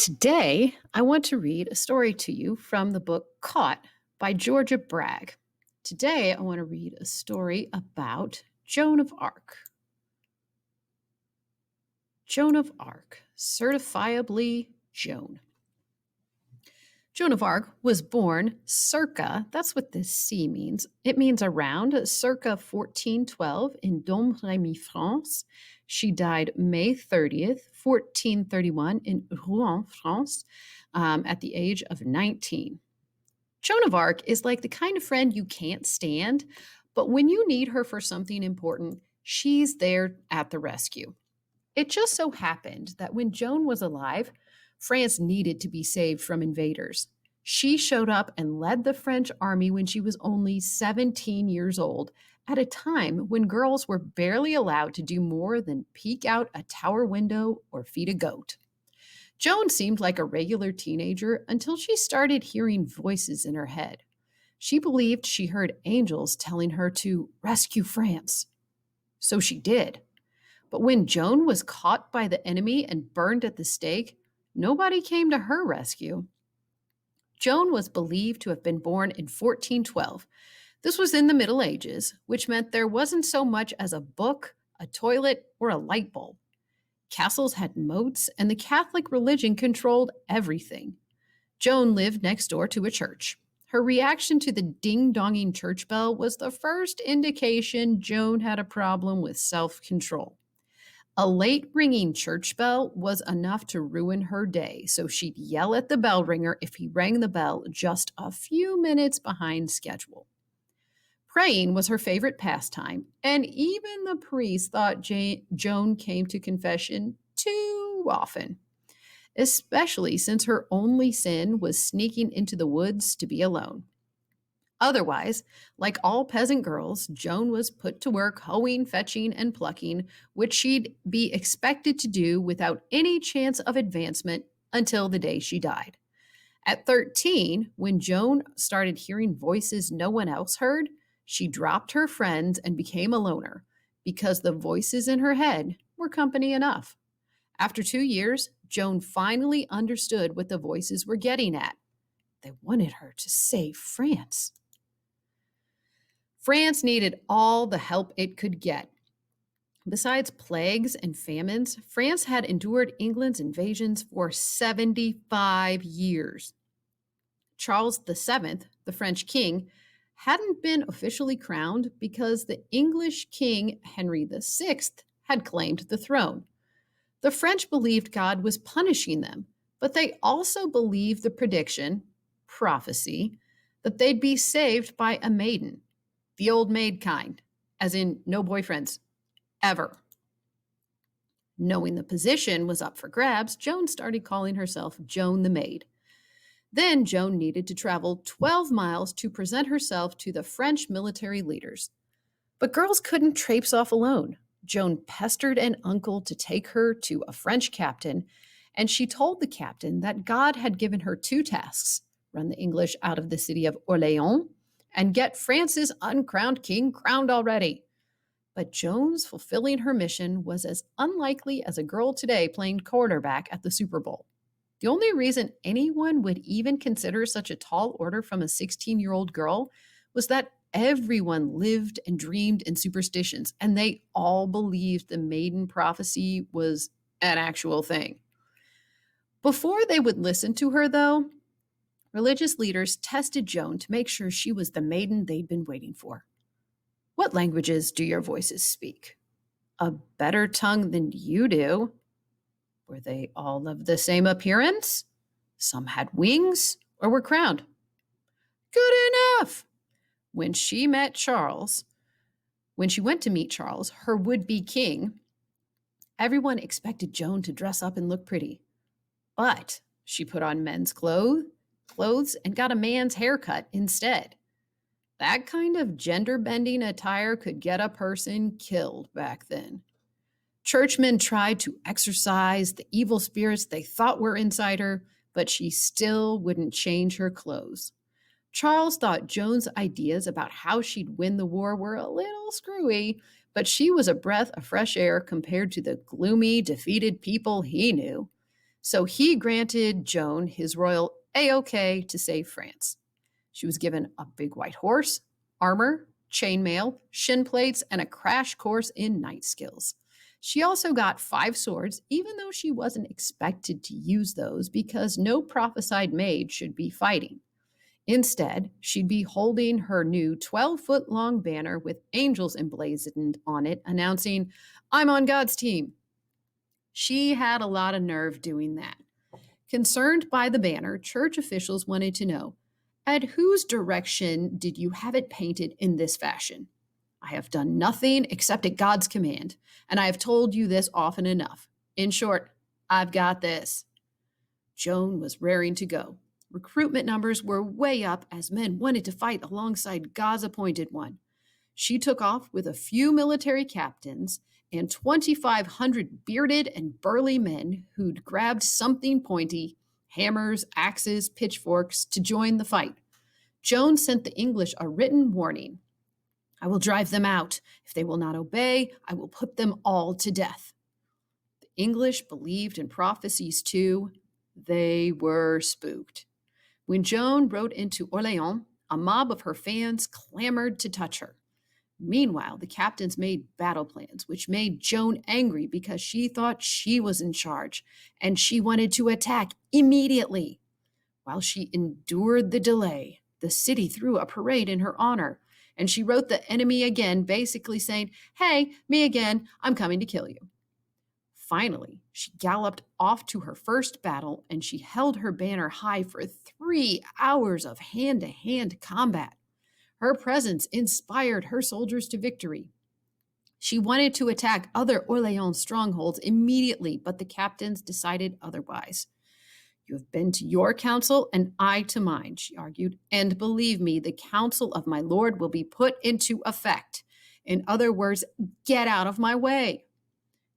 Today, I want to read a story to you from the book Caught by Georgia Bragg. Today, I want to read a story about Joan of Arc. Joan of Arc, certifiably Joan. Joan of Arc was born circa, that's what this C means. It means around circa 1412 in Domremy, France. She died May 30th, 1431 in Rouen, France, at the age of 19. Joan of Arc is like the kind of friend you can't stand, but when you need her for something important, she's there at the rescue. It just so happened that when Joan was alive, France needed to be saved from invaders. She showed up and led the French army when she was only 17 years old, at a time when girls were barely allowed to do more than peek out a tower window or feed a goat. Joan seemed like a regular teenager until she started hearing voices in her head. She believed she heard angels telling her to rescue France. So she did. But when Joan was caught by the enemy and burned at the stake, nobody came to her rescue. Joan was believed to have been born in 1412. This was in the Middle Ages, which meant there wasn't so much as a book, a toilet, or a light bulb. Castles had moats, and the Catholic religion controlled everything. Joan lived next door to a church. Her reaction to the ding-donging church bell was the first indication Joan had a problem with self-control. A late ringing church bell was enough to ruin her day, so she'd yell at the bell ringer if he rang the bell just a few minutes behind schedule. Praying was her favorite pastime, and even the priest thought Joan came to confession too often, especially since her only sin was sneaking into the woods to be alone. Otherwise, like all peasant girls, Joan was put to work hoeing, fetching, and plucking, which she'd be expected to do without any chance of advancement until the day she died. At 13, when Joan started hearing voices no one else heard, she dropped her friends and became a loner because the voices in her head were company enough. After 2 years, Joan finally understood what the voices were getting at. They wanted her to save France. France needed all the help it could get. Besides plagues and famines, France had endured England's invasions for 75 years. Charles VII, the French king, hadn't been officially crowned because the English king Henry VI had claimed the throne. The French believed God was punishing them, but they also believed the prediction, prophecy, that they'd be saved by a maiden. The old maid kind, as in no boyfriends, ever. Knowing the position was up for grabs, Joan started calling herself Joan the Maid. Then Joan needed to travel 12 miles to present herself to the French military leaders. But girls couldn't traipse off alone. Joan pestered an uncle to take her to a French captain, and she told the captain that God had given her 2 tasks: run the English out of the city of Orléans and get France's uncrowned king crowned already. But Joan's fulfilling her mission was as unlikely as a girl today playing quarterback at the Super Bowl. The only reason anyone would even consider such a tall order from a 16-year-old girl was that everyone lived and dreamed in superstitions, and they all believed the maiden prophecy was an actual thing. Before they would listen to her, though, religious leaders tested Joan to make sure she was the maiden they'd been waiting for. What languages do your voices speak? A better tongue than you do. Were they all of the same appearance? Some had wings or were crowned. Good enough. When she went to meet Charles, her would-be king, everyone expected Joan to dress up and look pretty. But she put on men's clothes and got a man's haircut instead. That kind of gender-bending attire could get a person killed back then. Churchmen tried to exorcise the evil spirits they thought were inside her, but she still wouldn't change her clothes. Charles thought Joan's ideas about how she'd win the war were a little screwy, but she was a breath of fresh air compared to the gloomy, defeated people he knew. So he granted Joan his royal A-OK to save France. She was given a big white horse, armor, chainmail, shin plates, and a crash course in knight skills. She also got 5 swords, even though she wasn't expected to use those because no prophesied maid should be fighting. Instead, she'd be holding her new 12-foot long banner with angels emblazoned on it, announcing, "I'm on God's team." She had a lot of nerve doing that. Concerned by the banner, church officials wanted to know, "At whose direction did you have it painted in this fashion?" "I have done nothing except at God's command, and I have told you this often enough. In short, I've got this." Joan was raring to go. Recruitment numbers were way up as men wanted to fight alongside God's appointed one. She took off with a few military captains and 2,500 bearded and burly men who'd grabbed something pointy, hammers, axes, pitchforks, to join the fight. Joan sent the English a written warning. "I will drive them out. If they will not obey, I will put them all to death." The English believed in prophecies too. They were spooked. When Joan rode into Orleans, a mob of her fans clamored to touch her. Meanwhile, the captains made battle plans, which made Joan angry because she thought she was in charge, and she wanted to attack immediately. While she endured the delay, the city threw a parade in her honor, and she wrote the enemy again, basically saying, "Hey, me again, I'm coming to kill you." Finally, she galloped off to her first battle, and she held her banner high for 3 hours of hand-to-hand combat. Her presence inspired her soldiers to victory. She wanted to attack other Orleans strongholds immediately, but the captains decided otherwise. "You have been to your council, and I to mine," she argued, "and believe me, the counsel of my lord will be put into effect. In other words, get out of my way."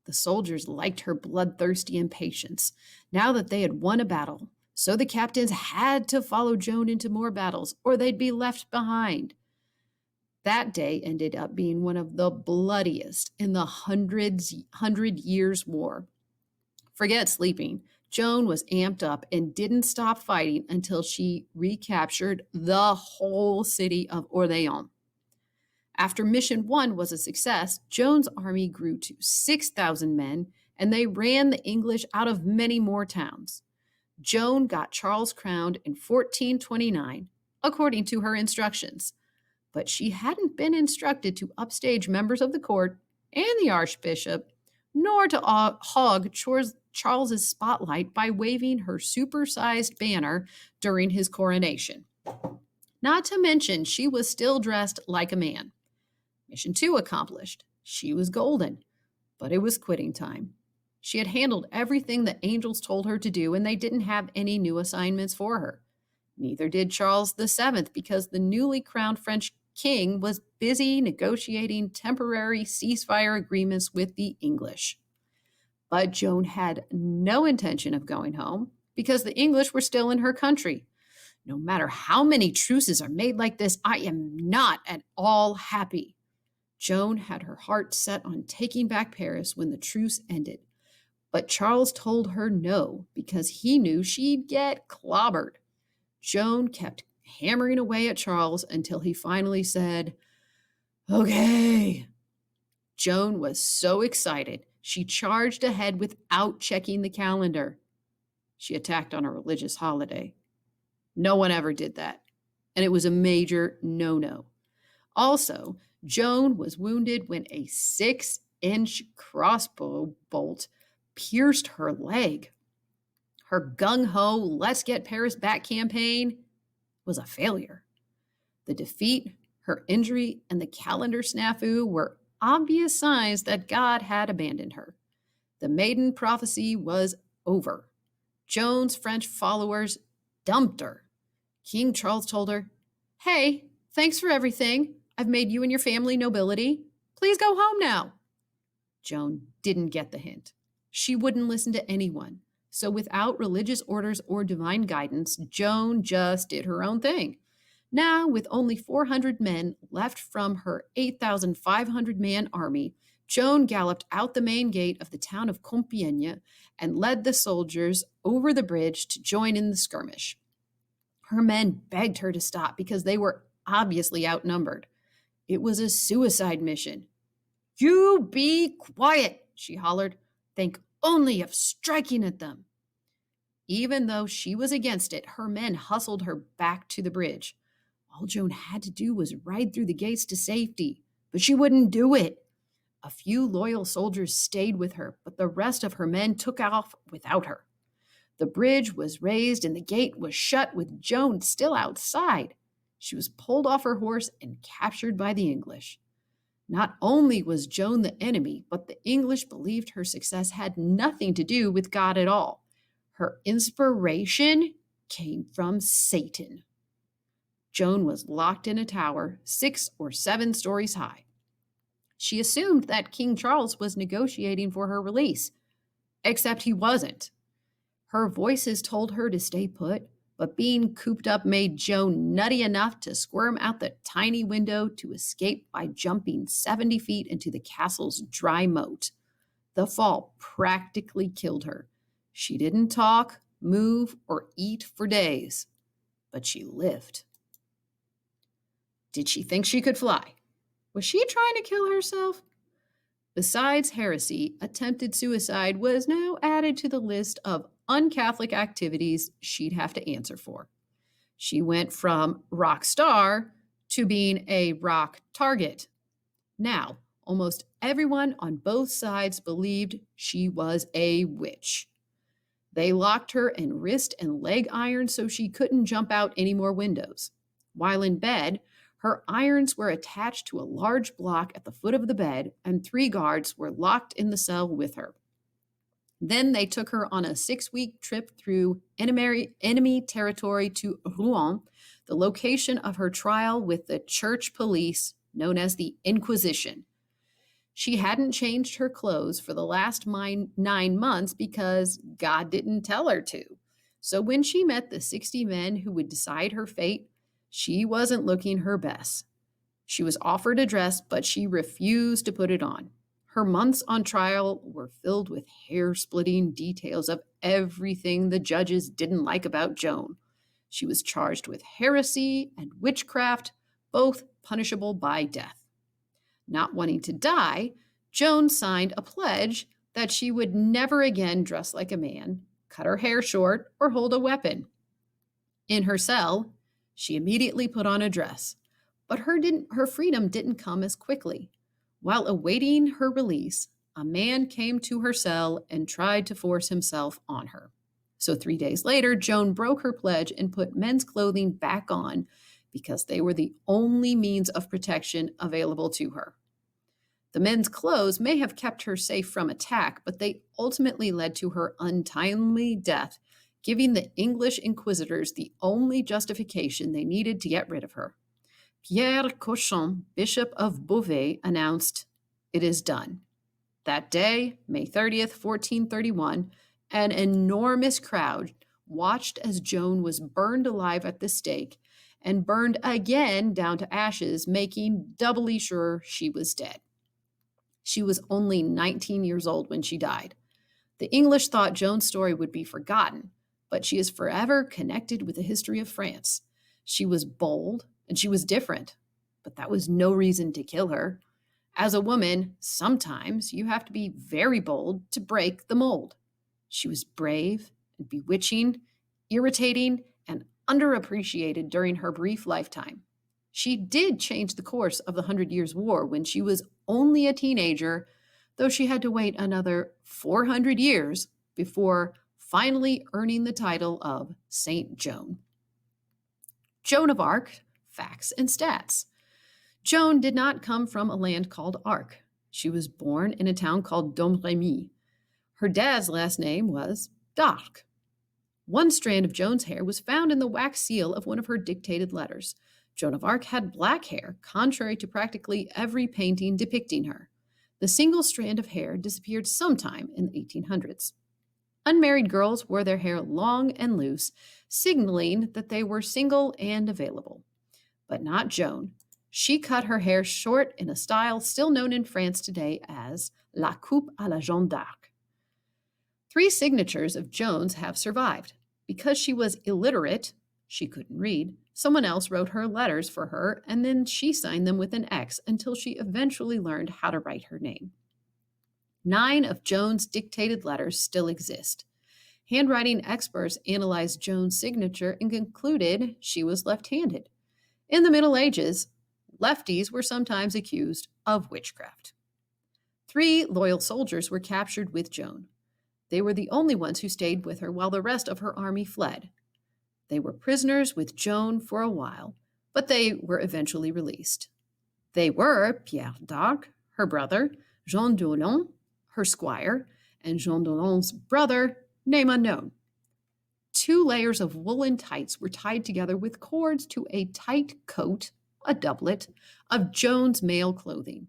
The soldiers liked her bloodthirsty impatience, now that they had won a battle, so the captains had to follow Joan into more battles, or they'd be left behind. That day ended up being one of the bloodiest in the Hundred Years' War. Forget sleeping. Joan was amped up and didn't stop fighting until she recaptured the whole city of Orleans. After Mission 1 was a success, Joan's army grew to 6,000 men, and they ran the English out of many more towns. Joan got Charles crowned in 1429, according to her instructions. But she hadn't been instructed to upstage members of the court and the archbishop, nor to hog Charles's spotlight by waving her supersized banner during his coronation. Not to mention, she was still dressed like a man. Mission 2 accomplished. She was golden, but it was quitting time. She had handled everything the angels told her to do, and they didn't have any new assignments for her. Neither did Charles VII, because the newly crowned French king was busy negotiating temporary ceasefire agreements with the English. But Joan had no intention of going home because the English were still in her country. "No matter how many truces are made like this, I am not at all happy." Joan had her heart set on taking back Paris when the truce ended. But Charles told her no because he knew she'd get clobbered. Joan kept hammering away at Charles until he finally said, "Okay." Joan was so excited, she charged ahead without checking the calendar. She attacked on a religious holiday. No one ever did that, and it was a major no-no. Also, Joan was wounded when a 6-inch crossbow bolt pierced her leg. Her gung-ho, "let's get Paris back" campaign was a failure. The defeat, her injury, and the calendar snafu were obvious signs that God had abandoned her. The maiden prophecy was over. Joan's French followers dumped her. King Charles told her, "Hey, thanks for everything. I've made you and your family nobility. Please go home now." Joan didn't get the hint. She wouldn't listen to anyone. So without religious orders or divine guidance, Joan just did her own thing. Now, with only 400 men left from her 8,500-man army, Joan galloped out the main gate of the town of Compiègne and led the soldiers over the bridge to join in the skirmish. Her men begged her to stop because they were obviously outnumbered. It was a suicide mission. "You be quiet," she hollered. "Think only of striking at them." Even though she was against it, her men hustled her back to the bridge. All Joan had to do was ride through the gates to safety, but she wouldn't do it. A few loyal soldiers stayed with her, but the rest of her men took off without her. The bridge was raised and the gate was shut with Joan still outside. She was pulled off her horse and captured by the English. Not only was Joan the enemy, but the English believed her success had nothing to do with God at all. Her inspiration came from Satan. Joan was locked in a tower 6 or 7 stories high. She assumed that King Charles was negotiating for her release, except he wasn't. Her voices told her to stay put, but being cooped up made Joan nutty enough to squirm out the tiny window to escape by jumping 70 feet into the castle's dry moat. The fall practically killed her. She didn't talk, move, or eat for days, but she lived. Did she think she could fly? Was she trying to kill herself? Besides heresy, attempted suicide was now added to the list of un-Catholic activities she'd have to answer for. She went from rock star to being a rock target. Now, almost everyone on both sides believed she was a witch. They locked her in wrist and leg irons so she couldn't jump out any more windows. While in bed, her irons were attached to a large block at the foot of the bed, and 3 guards were locked in the cell with her. Then they took her on a 6-week trip through enemy territory to Rouen, the location of her trial with the church police known as the Inquisition. She hadn't changed her clothes for the last 9 months because God didn't tell her to. So when she met the 60 men who would decide her fate, she wasn't looking her best. She was offered a dress, but she refused to put it on. Her months on trial were filled with hair-splitting details of everything the judges didn't like about Joan. She was charged with heresy and witchcraft, both punishable by death. Not wanting to die, Joan signed a pledge that she would never again dress like a man, cut her hair short, or hold a weapon. In her cell, she immediately put on a dress, but her freedom didn't come as quickly. While awaiting her release, a man came to her cell and tried to force himself on her. So 3 days later, Joan broke her pledge and put men's clothing back on because they were the only means of protection available to her. The men's clothes may have kept her safe from attack, but they ultimately led to her untimely death, giving the English inquisitors the only justification they needed to get rid of her. Pierre Cauchon, Bishop of Beauvais, announced, "It is done." That day, May 30th, 1431, an enormous crowd watched as Joan was burned alive at the stake and burned again down to ashes, making doubly sure she was dead. She was only 19 years old when she died. The English thought Joan's story would be forgotten, but she is forever connected with the history of France. She was bold and she was different, but that was no reason to kill her. As a woman, sometimes you have to be very bold to break the mold. She was brave and bewitching, irritating, and underappreciated during her brief lifetime. She did change the course of the 100 Years' War when she was only a teenager, though she had to wait another 400 years before finally earning the title of Saint Joan. Joan of Arc, facts and stats. Joan did not come from a land called Arc. She was born in a town called Domremy. Her dad's last name was d'Arc. One strand of Joan's hair was found in the wax seal of one of her dictated letters. Joan of Arc had black hair, contrary to practically every painting depicting her. The single strand of hair disappeared sometime in the 1800s. Unmarried girls wore their hair long and loose, signaling that they were single and available. But not Joan. She cut her hair short in a style still known in France today as la coupe à la Jeanne d'Arc. 3 signatures of Joan's have survived. Because she was illiterate, she couldn't read, someone else wrote her letters for her, and then she signed them with an X until she eventually learned how to write her name. 9 of Joan's dictated letters still exist. Handwriting experts analyzed Joan's signature and concluded she was left-handed. In the Middle Ages, lefties were sometimes accused of witchcraft. 3 loyal soldiers were captured with Joan. They were the only ones who stayed with her while the rest of her army fled. They were prisoners with Joan for a while, but they were eventually released. They were Pierre d'Arc, her brother, Jean d'Aulon, her squire, and Jean d'Aulon's brother, name unknown. 2 layers of woolen tights were tied together with cords to a tight coat, a doublet, of Joan's male clothing.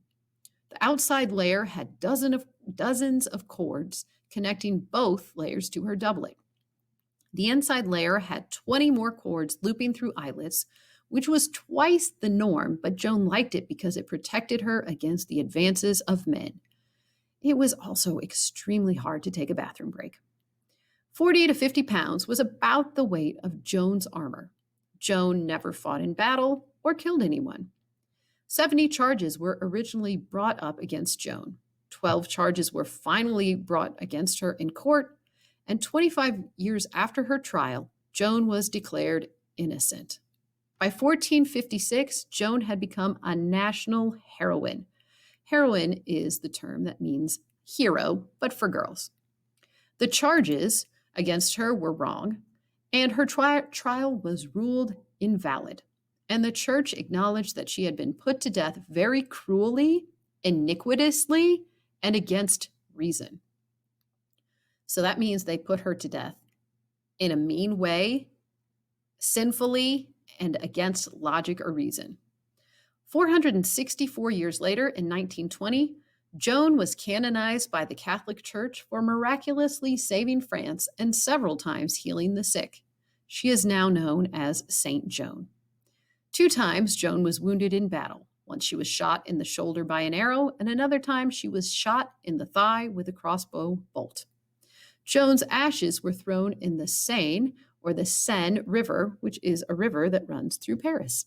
The outside layer had dozens of cords connecting both layers to her doublet. The inside layer had 20 more cords looping through eyelets, which was twice the norm, but Joan liked it because it protected her against the advances of men. It was also extremely hard to take a bathroom break. 40 to 50 pounds was about the weight of Joan's armor. Joan never fought in battle or killed anyone. 70 charges were originally brought up against Joan. 12 charges were finally brought against her in court, and 25 years after her trial, Joan was declared innocent. By 1456, Joan had become a national heroine. Heroine is the term that means hero, but for girls. The charges against her were wrong, and her trial was ruled invalid. And the church acknowledged that she had been put to death very cruelly, iniquitously, and against reason. So that means they put her to death in a mean way, sinfully, and against logic or reason. 464 years later, in 1920, Joan was canonized by the Catholic Church for miraculously saving France and several times healing the sick. She is now known as Saint Joan. 2 times Joan was wounded in battle. Once she was shot in the shoulder by an arrow, and another time she was shot in the thigh with a crossbow bolt. Joan's ashes were thrown in the Seine, or the Seine River, which is a river that runs through Paris.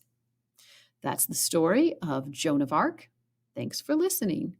That's the story of Joan of Arc. Thanks for listening.